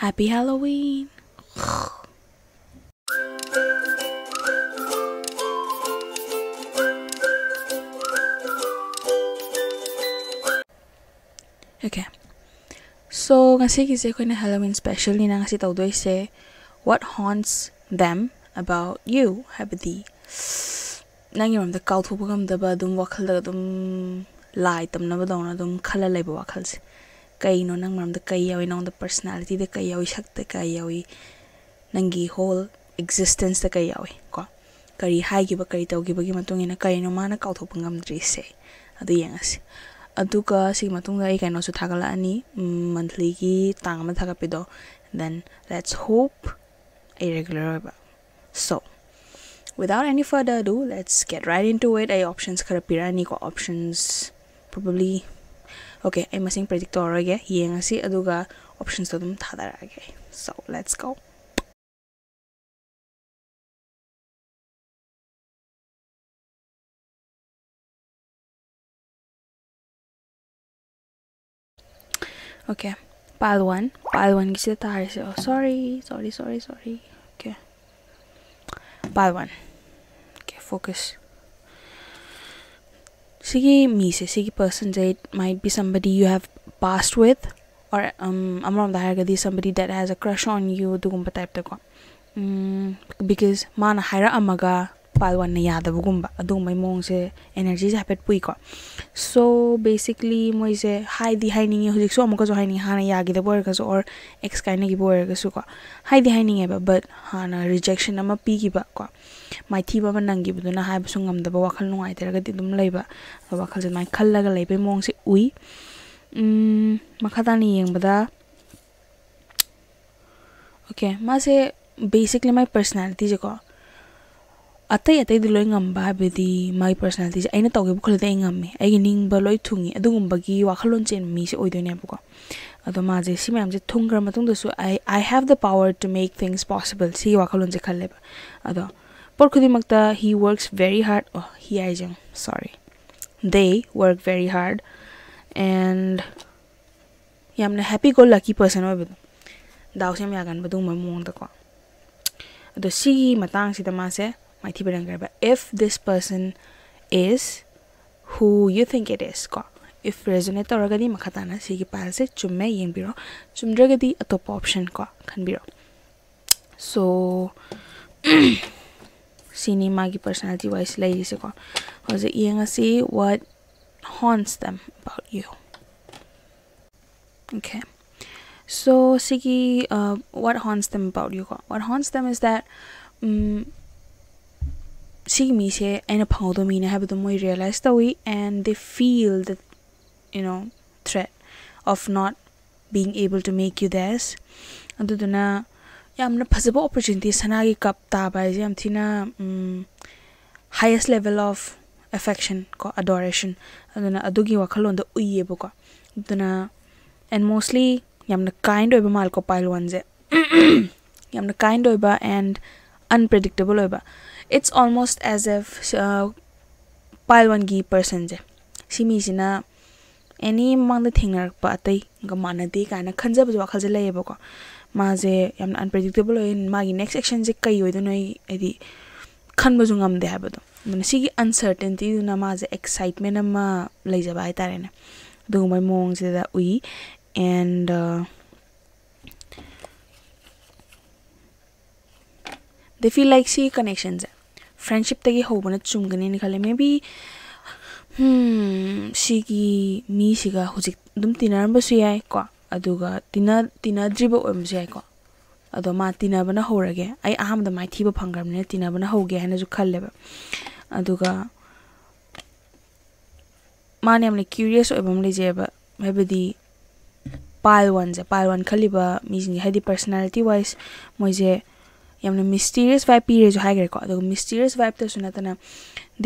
Happy Halloween! Okay. So, ngasi kasi ko na Halloween special ni na kasi tawdoy say what haunts them about you. Habdi. Nangyram the kautho pagam daba dum wakal da dum light tam na ba na dum khala lai ba wakal se. Kay no nang maram da kay yawi nang the personality da kay yawi shak da kay yawi nangi whole existence da kay yawi ko. Kari hai gi ba kari taw gi ba gi matong ina kay no mana kautho pagam dri se. Adu yang asi. Aduka si matungda ay kaino su thagala ani monthly ki tangama thagapido. Then let's hope a regular ba. So without any further ado, let's get right into it. Ay options karapira ni ko options probably okay. Ay masing predictor age yang si aduga options to dum thadara age. So let's go. Okay, pile one kisi tahari se. Oh, sorry. Okay, pile one. Okay, focus. Sigi me se sigi person say it might be somebody you have passed with, or amram dahagadi somebody that has a crush on you. Dugumba type ko. Because mana haira amaga pile one na yada bugumba. Adung may mong se energy se hapet pui ko. So basically mo se hi di hi ningi hujik so amuka so hi ningi hana yagi the boy kaso or ex kaina gi boy kaso ko hi di hi ningi ba but hana rejection ama pi gi ba ko mai thi ba nangi bu na hai bu sungam da ba wakal nungai ter ga di dum leiba wakal je mai khalla ga leibe mong se ui makata ni yeng bada. Okay, ma se basically my personality je ko atay di loy ngamba bedi my personality aina tawge bu kholda ngam ai ning ba loy thungi adugum bagi wakhalon chen mi se oidone bu ko ado ma je si mam je thungra matung da su I have the power to make things possible si wakhalon je khalle ba ado por khudi makta he works very hard. Oh, he ai jang sorry, they work very hard and yamna happy go lucky person oibu daw sem yagan badung ma mong da ko ado si matang si da ma se if this person is who you think it is ko if resonate oragadi makhatana sigi palse chumme yengbiro chumdragadi atop option ko khanbiro. So cinema ki personality wise lai se ko hoje yenga see what haunts them about you. Okay, so sigi what haunts them about you ko what haunts them is that see me say aina phangdo mi na have the moi realize that we and they feel the threat of not being able to make you theirs aduduna yamna phasaba opportunity sanagi kap ta ba jam thina highest level of affection ko adoration aduna adugi wakhalon da uye bu ko aduna and mostly yamna kind oiba mal ko pile one je yamna kind oiba and unpredictable oiba. It's almost as if pile one gi person je simi sina any mang the thing pa tai ga manade kana khanja bu wakhal je lay ba ko ma je yam unpredictable in magi next action je kai oi do noi edi khan bu jungam de ha ba do sigi uncertainty na ma je excitement ma lay ja ba tare na do mai mong je da ui and they feel like see connections friendship tagi hobana chumgani ni khale maybe sigi mi siga hujik dum tinar ba su yai ko aduga tina driba om jai ko ado ma tina bana horage ai aham da mai thiba phangram ne tina bana hoge hana ju khalle ba aduga mane amne curious obam le je ba maybe pile one khaliba mi jing hadi personality wise moje yamna mysterious vibe pire jo hagre ko ado mysterious vibe ta sunatana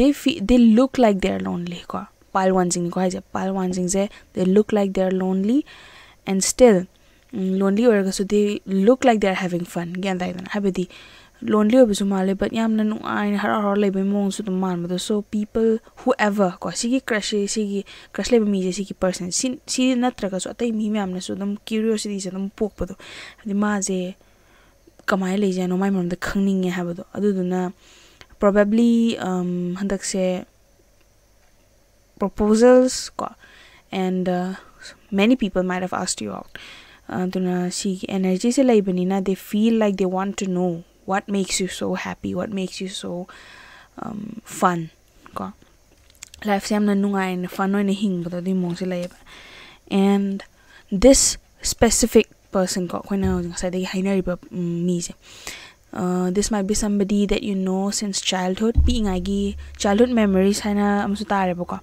they look like they're lonely ko pile one jing ko haje pile one jing je they look like they're lonely and still lonely or so they look like they're having fun gyan dai dana habedi lonely oibusu male but yamna nuai har lebe mong su dum man so people whoever ko sigi crush lebe mi je sigi person si natraga so atai mi amna su dum curiosity je dum pokpado adi ma je kamai le je no mai mam da khangning nge habado aduduna probably handak se proposals ko and many people might have asked you out duna si energy se laibani na they feel like they want to know what makes you so happy, what makes you so fun ko life se amna nungai na fun oi na hingbado di mong se laiba and this specific person ko koina ngasai dagi hainari ba mi je this might be somebody that you know since childhood being agi childhood memories haina amsu tare ba ko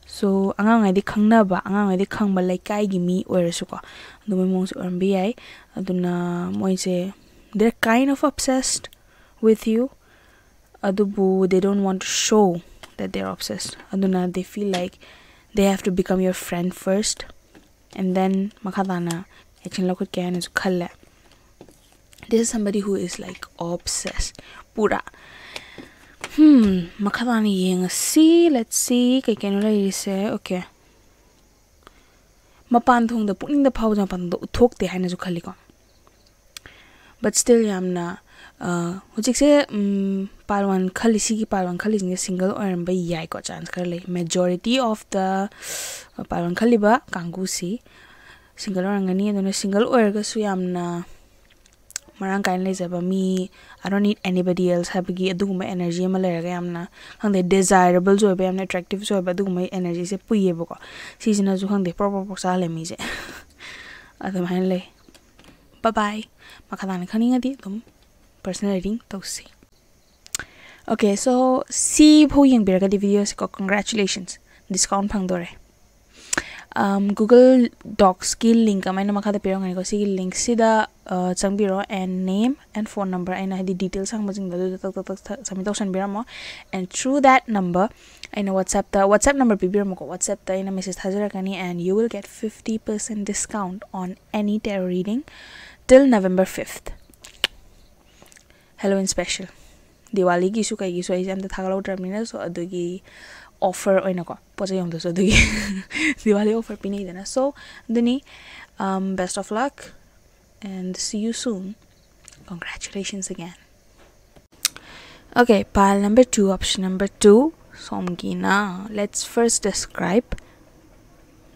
so angang ai di khangna ba angang ai di khangba laikai gi mi oirasu ko adu mong se ormbi ai aduna moi se they're kind of obsessed with you adubu they don't want to show that they're obsessed aduna they feel like they have to become your friend first and then makadana action lokot kyan is khalla this is somebody who is like obsessed pura makadani yeng see let's see kay kenula ise okay mapan thong da puning da phau ja pan do uthok te haina ju khali ko but still yamna hojik se palwan khali sigi palwan khali jing single or ba yai ko chance kar le majority of the palwan khali ba kangu si single or ngani no single or ga su yamna marang kain le jaba mi I don't need anybody else habigi aduguma energy ma le ga yamna hang de desirable jo ba yamna attractive jo ba aduguma energy se puye ba ko si jina ju hang de proper sa le mi je adum han le bye bye makadani khani ngadi dum personal reading to see okay so si bho yeng beraga di video se ko congratulations discount phang dore Google Docs ki link amai na makada pirong ani ko si link sida changbiro and name and phone number aina hadi details sang majing da tak submit option biramo and through that number aina WhatsApp number bibiramo ko WhatsApp ta aina message hajarakani and you will get 50% discount on any tarot reading till November 5th Halloween special Diwali gi su kai gi so exam da thagalo terminal so adugi offer oina ko poja yong so adugi Diwali offer pini dana so duni best of luck and see you soon congratulations again okay pile number 2 option number 2 somgina let's first describe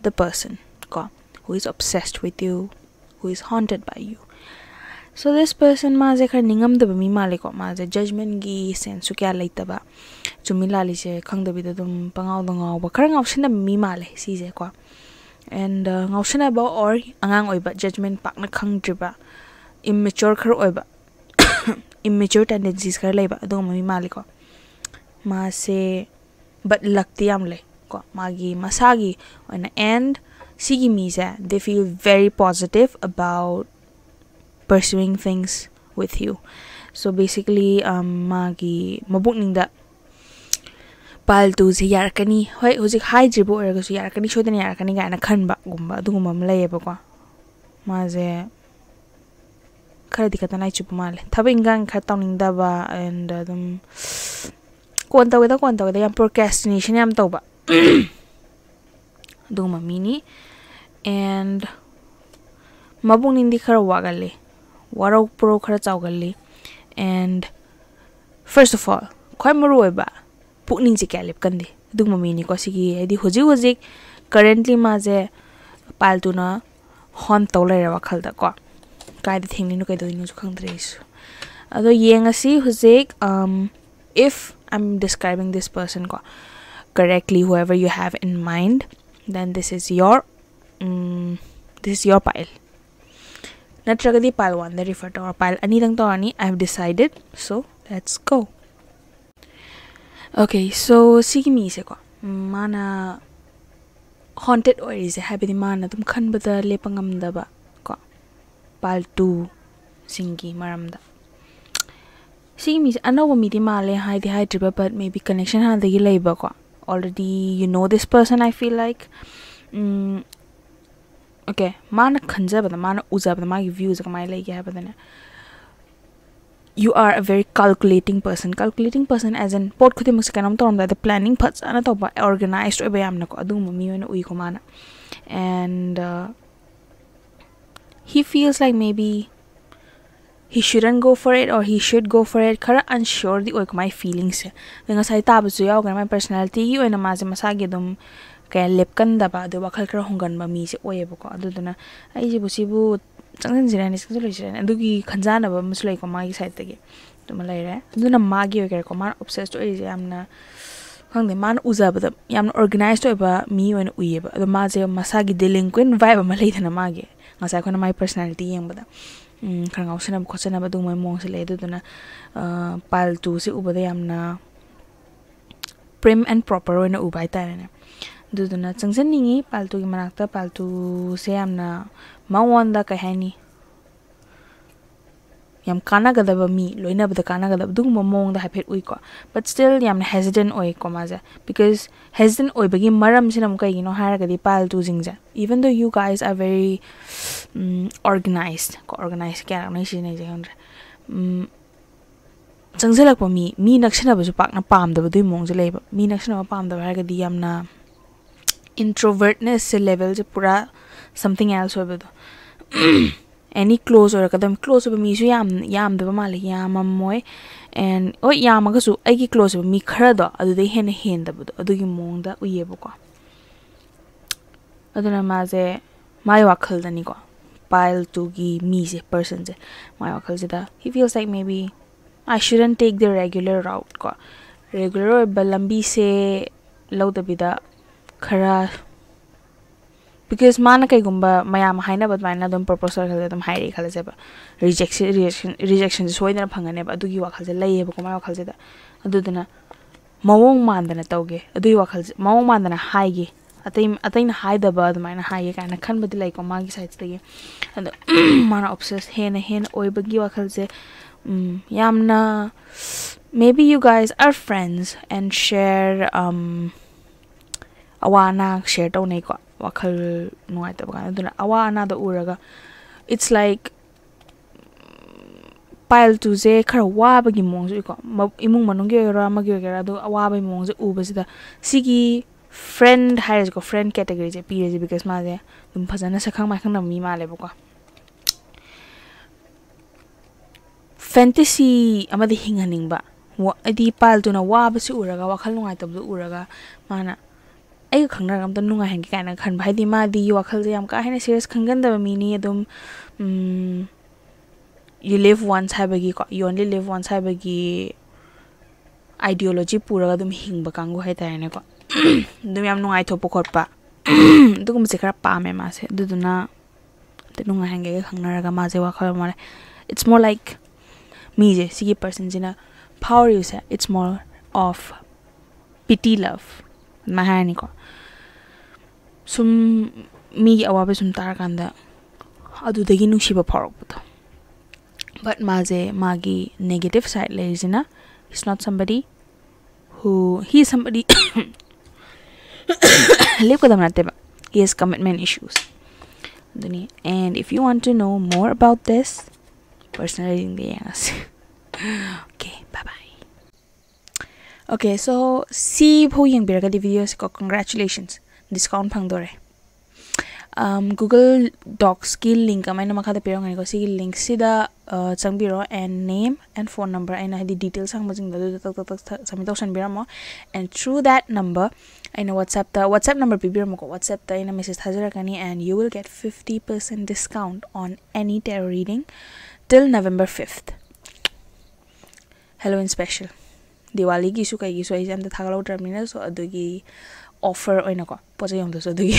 the person ko who is obsessed with you who is haunted by you so this person ma je khar ningam da mi male ko ma je judgment gi sense kya laita ba chumila li je khang da bi da dum pangaw da ngaw ba khar ngaw sina mi male si je ko and ngaw sina ba or angang oi ba judgment pak na khang dri ba immature khar oi ba immature tendencies khar lai ba do mi male ko ma se but lakti am le ko magi masagi and sigi mi ja they feel very positive about pursuing things with you so basically magi mabukning da paltu je yarkani hoi hojik hai jibo erga su yarkani chodani yarkani ga na khanba gumba duguma mlayeba ko ma je khara dikata nai chup male thabing gang kha tawning da ba and dum kon taweda yam procrastination yam tawba duguma mini and mabung nindi khara wagale warau pro khara chawgali and first of all khoi maru oiba pukning ji kalip kandi dugma mini ko sigi edi hoji currently ma je paltuna hon tawlera wakhal da ko kai de thingni nu kai do inu khangdre isu ado yenga si hoji if I'm describing this person ko correctly whoever you have in mind then this is your pile natragadi pile 1 the refer to our pile anidang to ani I have decided so let's go okay so sigi mi se ko mana haunted or is habidi mana tum khanbada lepangam da ba ko pile 2 singi maramda sigi mi anawa mi di male haidi triba but maybe connection ha da gi leiba ko already you know this person I feel like okay mana khanja bada mana uja bada magi views ka mai lai ya bada na you are a very calculating person as in pot khudimuk se kanam torom da planning phajana to ba organized oiba yamna ko adum mi oina ui ko mana and he feels like maybe he shouldn't go for it or he should go for it khara unsure the oik my feelings nga sai ta bu yaw ga my personality gi oina ma je masa gi dum kaya lepkan da ba do wakhal khara hongan ba mi se oyeba ko aduduna ai ji bu sibu changin jirani sing loi jirani adugi khanjana ba muslai ko magi side tagi tuma lai re aduna magi oger ko man obsessed oi je amna khangde man uzaba da yamna organized oi ba mi oina uyeba adu ma je masagi delinquent vibe ma lai thana magi ngasa ko na my personality yeng bada khang ausana khochana ba dung mai mong se le aduduna paltu se ubada yamna prim and proper oina ubai ta ne duduna changjan ningi paltu gi manakta paltu se amna mawanda ka hani yam kana ga daba mi loina bada kana ga daba dung momong da hapet ui ko but still yam hesitant oi ko maja because hesitant oi bagi maram sinam kai no har ga di paltu jingja even though you guys are very organized kya na shi ne je hundre changjalak pa mi nakshana ba ju pak na pam da dui mong je leba mi nakshana ba pam da har ga di yam na introvertness se level je pura something else hobe do any close or kadam close ba mi su yam da ma le yam moy and o yam ga su ai gi close ba mi khara do adu de hen da bu adu gi mong da uye bu ko aduna ma je mai wakhal da ni ko pile to gi mi je person je mai wakhal je da he feels like maybe I shouldn't take the regular route ko regular ba lambi se lo da bida khara because mana kai gumba mayam haina bad maina dum proposal khale dum hairi khale jeba rejection soidana phangane ba adugi wakhal je laye ba kuma wakhal je da aduduna mawong mandana tawge adui wakhal mawong mandana haige atai na haida ba dum maina haige kana khan badi like ma gi side tege and mana obsessed hen oi bagi wakhal je yamna maybe you guys are friends and share awana share to nei ko wakhal nuai ta ba aduna awana da uraga it's like pile to je khara wa ba gi mong ju ko imung manung ge ra ma ge ra do awa ba mong je u ba sida sigi friend hires ko friend category je pi je because ma je dum phajana sakhang ma khang na mi ma le ba ko fantasy amadi hinganing ba adi pile to na wa ba si uraga wakhal nuai ta bu uraga mana ai khangna gam ta nunga hang ka na khan bhai di ma di wakhal je am ka hena serious khangan da mi ni adum you live once habagi ko you only live once habagi ideology pura dum hingba kangu hai ta ne ko dum yam nungai thopo khotpa dugum se khara pa me ma se duduna te nunga hang ge khangna ga ma je wakhal ma it's more like me je sigi person jina power you say it's more of pity love mahani ko sum mi awabe sum tar kanda adu dagi nungsiba phorok buto but maje magi negative side lezina he's not somebody who he is somebody live with them he has commitment issues and if you want to know more about this personally okay bye bye. Okay, so see bho yang biraga di videos ko congratulations discount phang dore Google Docs ki link amai na makha da pirong ani ko si link sida changbiro and name and phone number aina hadi details sang majing da tak samito san biramo and through that number aina WhatsApp number bibiramo ko WhatsApp ta aina message thajara kani and you will get 50% discount on any tarot reading till November 5th. Halloween special Diwali gi su kai gi so ai jam da thagalo terminal so adugi offer oina ko poja yom do so adugi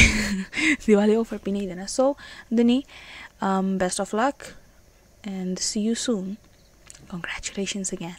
Diwali offer pini dana so duni best of luck and see you soon. Congratulations again.